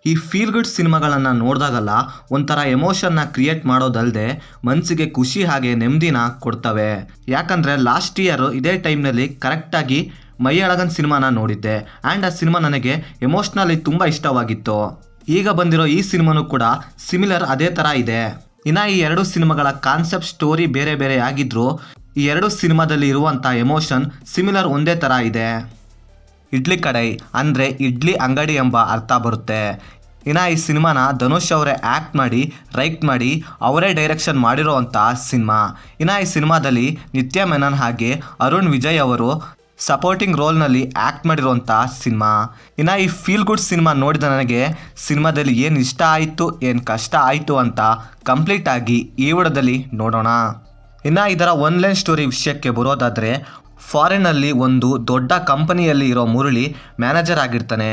ಈ feel good ಸಿನಿಮಾಗಳನ್ನು ನೋಡಿದಾಗಲ್ಲ ಒಂಥರ ಎಮೋಷನ್ನ ಕ್ರಿಯೇಟ್ ಮಾಡೋದಲ್ಲದೆ ಮನಸ್ಸಿಗೆ ಖುಷಿ ಹಾಗೆ ನೆಮ್ಮದಿನ ಕೊಡ್ತವೆ. ಯಾಕಂದರೆ ಲಾಸ್ಟ್ ಇಯರ್ ಇದೇ ಟೈಮ್ನಲ್ಲಿ ಕರೆಕ್ಟಾಗಿ ಮೈ ಅಳಗನ್ ಸಿನಿಮಾನ ನೋಡಿದ್ದೆ ಆ್ಯಂಡ್ ಆ ಸಿನಿಮಾ ನನಗೆ ಎಮೋಷ್ನಲಿ ತುಂಬ ಇಷ್ಟವಾಗಿತ್ತು. ಈಗ ಬಂದಿರೋ ಈ ಸಿನಿಮಾನೂ ಕೂಡ ಸಿಮಿಲರ್ ಅದೇ ಥರ ಇದೆ. ಇನ್ನು ಈ ಎರಡು ಸಿನಿಮಾಗಳ ಕಾನ್ಸೆಪ್ಟ್ ಸ್ಟೋರಿ ಬೇರೆ ಬೇರೆ ಆಗಿದ್ರೂ ಈ ಎರಡು ಸಿನಿಮಾದಲ್ಲಿ ಇರುವಂಥ ಎಮೋಷನ್ ಸಿಮಿಲರ್ ಒಂದೇ ಥರ ಇದೆ. ಇಡ್ಲಿ ಕಡೈ ಅಂದರೆ ಇಡ್ಲಿ ಅಂಗಡಿ ಎಂಬ ಅರ್ಥ ಬರುತ್ತೆ. ಇನ್ನು ಈ ಸಿನಿಮಾನ ಧನುಷ್ ಅವರೇ ಆ್ಯಕ್ಟ್ ಮಾಡಿ ರೈಟ್ ಮಾಡಿ ಅವರೇ ಡೈರೆಕ್ಷನ್ ಮಾಡಿರೋ ಅಂಥ ಸಿನಿಮಾ. ಇನ್ನು ಈ ಸಿನಿಮಾದಲ್ಲಿ ನಿತ್ಯ ಮೆನನ್ ಹಾಗೆ ಅರುಣ್ ವಿಜಯ್ ಅವರು ಸಪೋರ್ಟಿಂಗ್ ರೋಲ್ನಲ್ಲಿ ಆ್ಯಕ್ಟ್ ಮಾಡಿರೋಂಥ ಸಿನಿಮಾ. ಇನ್ನು ಈ ಫೀಲ್ ಗುಡ್ ಸಿನಿಮಾ ನೋಡಿದ ನನಗೆ ಸಿನಿಮಾದಲ್ಲಿ ಏನು ಇಷ್ಟ ಆಯಿತು ಏನು ಕಷ್ಟ ಆಯಿತು ಅಂತ ಕಂಪ್ಲೀಟಾಗಿ ಈ ವಿಡಿಯೋದಲ್ಲಿ ನೋಡೋಣ. ಇನ್ನು ಇದರ ಒನ್ಲೈನ್ ಸ್ಟೋರಿ ವಿಷಯಕ್ಕೆ ಬರೋದಾದರೆ, ಫಾರಿನ್ನಲ್ಲಿ ಒಂದು ದೊಡ್ಡ ಕಂಪನಿಯಲ್ಲಿ ಇರೋ ಮುರಳಿ ಮ್ಯಾನೇಜರ್ ಆಗಿರ್ತಾನೆ.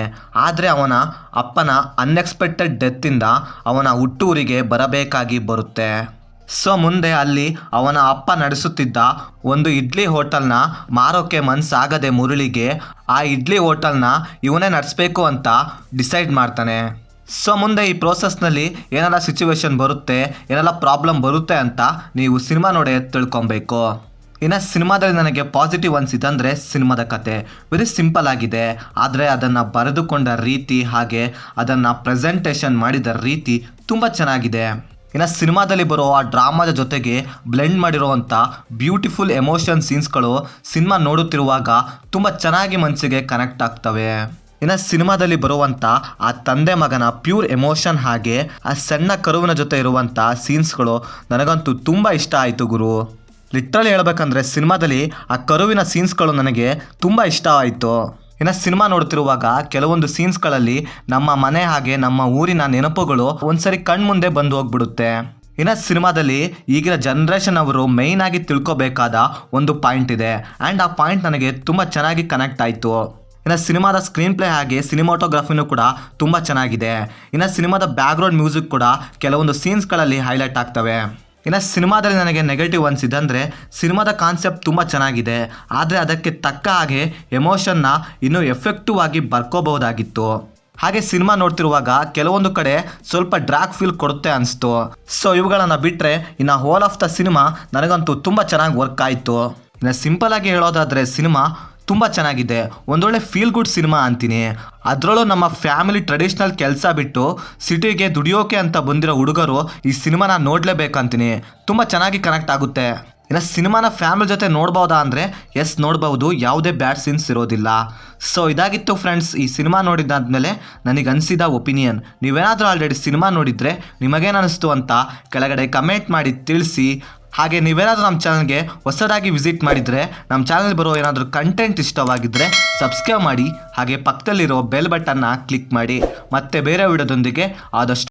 ಆದರೆ ಅವನ ಅಪ್ಪನ ಅನ್ಎಕ್ಸ್ಪೆಕ್ಟೆಡ್ ಡೆತ್ತಿಂದ ಅವನ ಹುಟ್ಟೂರಿಗೆ ಬರಬೇಕಾಗಿ ಬರುತ್ತೆ. ಸೊ ಮುಂದೆ ಅಲ್ಲಿ ಅವನ ಅಪ್ಪ ನಡೆಸುತ್ತಿದ್ದ ಒಂದು ಇಡ್ಲಿ ಹೋಟೆಲ್ನ ಮಾರೋಕ್ಕೆ ಮನಸ್ಸಾಗದೆ ಮುರಳಿಗೆ ಆ ಇಡ್ಲಿ ಹೋಟೆಲ್ನ ಇವನೇ ನಡೆಸಬೇಕು ಅಂತ ಡಿಸೈಡ್ ಮಾಡ್ತಾನೆ. ಸೊ ಮುಂದೆ ಈ ಪ್ರೋಸೆಸ್ನಲ್ಲಿ ಏನೆಲ್ಲ ಸಿಚುವೇಶನ್ ಬರುತ್ತೆ, ಏನೆಲ್ಲ ಪ್ರಾಬ್ಲಮ್ ಬರುತ್ತೆ ಅಂತ ನೀವು ಸಿನಿಮಾ ನೋಡಿ ತಿಳ್ಕೊಬೇಕು. ಇನ್ನು ಸಿನಿಮಾದಲ್ಲಿ ನನಗೆ ಪಾಸಿಟಿವ್ ಅನಿಸಿದಂದರೆ ಸಿನಿಮಾದ ಕತೆ ವೆರಿ ಸಿಂಪಲ್ ಆಗಿದೆ. ಆದರೆ ಅದನ್ನು ಬರೆದುಕೊಂಡ ರೀತಿ ಹಾಗೆ ಅದನ್ನು ಪ್ರೆಸೆಂಟೇಷನ್ ಮಾಡಿದ ರೀತಿ ತುಂಬ ಚೆನ್ನಾಗಿದೆ. ಇನ್ನು ಸಿನಿಮಾದಲ್ಲಿ ಬರೋ ಆ ಡ್ರಾಮಾದ ಜೊತೆಗೆ ಬ್ಲೆಂಡ್ ಮಾಡಿರುವಂಥ ಬ್ಯೂಟಿಫುಲ್ ಎಮೋಷನ್ ಸೀನ್ಸ್ಗಳು ಸಿನಿಮಾ ನೋಡುತ್ತಿರುವಾಗ ತುಂಬ ಚೆನ್ನಾಗಿ ಮನಸ್ಸಿಗೆ ಕನೆಕ್ಟ್ ಆಗ್ತವೆ. ಇನ್ನು ಸಿನಿಮಾದಲ್ಲಿ ಬರುವಂಥ ಆ ತಂದೆ ಮಗನ ಪ್ಯೂರ್ ಎಮೋಷನ್ ಹಾಗೆ ಆ ಸಣ್ಣ ಕರುವಿನ ಜೊತೆ ಇರುವಂಥ ಸೀನ್ಸ್ಗಳು ನನಗಂತೂ ತುಂಬ ಇಷ್ಟ ಆಯಿತು ಗುರು. ಲಿಟ್ರಲಿ ಹೇಳ್ಬೇಕಂದ್ರೆ ಸಿನಿಮಾದಲ್ಲಿ ಆ ಕರುವಿನ ಸೀನ್ಸ್ಗಳು ನನಗೆ ತುಂಬ ಇಷ್ಟ ಆಯಿತು. ಇನ್ನು ಸಿನಿಮಾ ನೋಡ್ತಿರುವಾಗ ಕೆಲವೊಂದು ಸೀನ್ಸ್ಗಳಲ್ಲಿ ನಮ್ಮ ಮನೆ ಹಾಗೆ ನಮ್ಮ ಊರಿನ ನೆನಪುಗಳು ಒಂದ್ಸರಿ ಕಣ್ಮುಂದೆ ಬಂದು ಹೋಗ್ಬಿಡುತ್ತೆ. ಇನ್ನು ಸಿನಿಮಾದಲ್ಲಿ ಈಗಿನ ಜನ್ರೇಷನ್ ಅವರು ಮೇಯ್ನ್ ಆಗಿ ತಿಳ್ಕೊಬೇಕಾದ ಒಂದು ಪಾಯಿಂಟ್ ಇದೆ ಆ್ಯಂಡ್ ಆ ಪಾಯಿಂಟ್ ನನಗೆ ತುಂಬ ಚೆನ್ನಾಗಿ ಕನೆಕ್ಟ್ ಆಯಿತು. ಇನ್ನು ಸಿನಿಮಾದ ಸ್ಕ್ರೀನ್ ಪ್ಲೇ ಹಾಗೆ ಸಿನಿಮಾಟೋಗ್ರಫಿನೂ ಕೂಡ ತುಂಬ ಚೆನ್ನಾಗಿದೆ. ಇನ್ನು ಸಿನಿಮಾದ ಬ್ಯಾಕ್ಗ್ರೌಂಡ್ ಮ್ಯೂಸಿಕ್ ಕೂಡ ಕೆಲವೊಂದು ಸೀನ್ಸ್ಗಳಲ್ಲಿ ಹೈಲೈಟ್ ಆಗ್ತವೆ. ಇನ್ನು ಸಿನಿಮಾದಲ್ಲಿ ನನಗೆ ನೆಗೆಟಿವ್ ಅನಿಸಿದಂದರೆ ಸಿನಿಮಾದ ಕಾನ್ಸೆಪ್ಟ್ ತುಂಬ ಚೆನ್ನಾಗಿದೆ, ಆದರೆ ಅದಕ್ಕೆ ತಕ್ಕ ಹಾಗೆ ಎಮೋಷನ್ನ ಇನ್ನೂ ಎಫೆಕ್ಟಿವ್ ಆಗಿ ಬರ್ಕೋಬಹುದಾಗಿತ್ತು. ಹಾಗೆ ಸಿನಿಮಾ ನೋಡ್ತಿರುವಾಗ ಕೆಲವೊಂದು ಕಡೆ ಸ್ವಲ್ಪ ಡ್ರ್ಯಾಗ್ ಫೀಲ್ ಕೊಡುತ್ತೆ ಅನಿಸ್ತು. ಸೊ ಇವುಗಳನ್ನು ಬಿಟ್ಟರೆ ಇನ್ನು ಹೋಲ್ ಆಫ್ ದ ಸಿನಿಮಾ ನನಗಂತೂ ತುಂಬ ಚೆನ್ನಾಗಿ ವರ್ಕ್ ಆಯಿತು. ಇನ್ನು ಸಿಂಪಲ್ ಆಗಿ ಹೇಳೋದಾದರೆ ಸಿನಿಮಾ ತುಂಬ ಚೆನ್ನಾಗಿದೆ, ಒಂದೊಳ್ಳೆ ಫೀಲ್ ಗುಡ್ ಸಿನಿಮಾ ಅಂತೀನಿ. ಅದರಲ್ಲೂ ನಮ್ಮ ಫ್ಯಾಮಿಲಿ ಟ್ರೆಡಿಷ್ನಲ್ ಕೆಲಸ ಬಿಟ್ಟು ಸಿಟಿಗೆ ದುಡಿಯೋಕೆ ಅಂತ ಬಂದಿರೋ ಹುಡುಗರು ಈ ಸಿನಿಮಾನ ನೋಡಲೇಬೇಕಂತೀನಿ. ತುಂಬ ಚೆನ್ನಾಗಿ ಕನೆಕ್ಟ್ ಆಗುತ್ತೆ. ಇನ್ನು ಸಿನಿಮಾನ ಫ್ಯಾಮಿಲಿ ಜೊತೆ ನೋಡ್ಬೋದಾ ಅಂದರೆ ಎಸ್ ನೋಡ್ಬೋದು, ಯಾವುದೇ ಬ್ಯಾಡ್ ಸೀನ್ಸ್ ಇರೋದಿಲ್ಲ. ಸೊ ಇದಾಗಿತ್ತು ಫ್ರೆಂಡ್ಸ್ ಈ ಸಿನಿಮಾ ನೋಡಿದಾದ್ಮೇಲೆ ನನಗೆ ಅನಿಸಿದ ಒಪಿನಿಯನ್. ನೀವೇನಾದರೂ ಆಲ್ರೆಡಿ ಸಿನಿಮಾ ನೋಡಿದರೆ ನಿಮಗೇನು ಅನ್ನಿಸ್ತು ಅಂತ ಕೆಳಗಡೆ ಕಮೆಂಟ್ ಮಾಡಿ ತಿಳಿಸಿ. ಹಾಗೆ ನೀವೇನಾದರೂ ನಮ್ಮ ಚಾನಲ್ಗೆ ಹೊಸದಾಗಿ ವಿಸಿಟ್ ಮಾಡಿದರೆ ನಮ್ಮ ಚಾನಲ್ ಬರೋ ಏನಾದರೂ ಕಂಟೆಂಟ್ ಇಷ್ಟವಾಗಿದ್ದರೆ ಸಬ್ಸ್ಕ್ರೈಬ್ ಮಾಡಿ, ಹಾಗೆ ಪಕ್ಕದಲ್ಲಿರೋ ಬೆಲ್ ಬಟನ್ನ ಕ್ಲಿಕ್ ಮಾಡಿ. ಮತ್ತೆ ಬೇರೆ ವಿಡಿಯೋದೊಂದಿಗೆ ಆದಷ್ಟು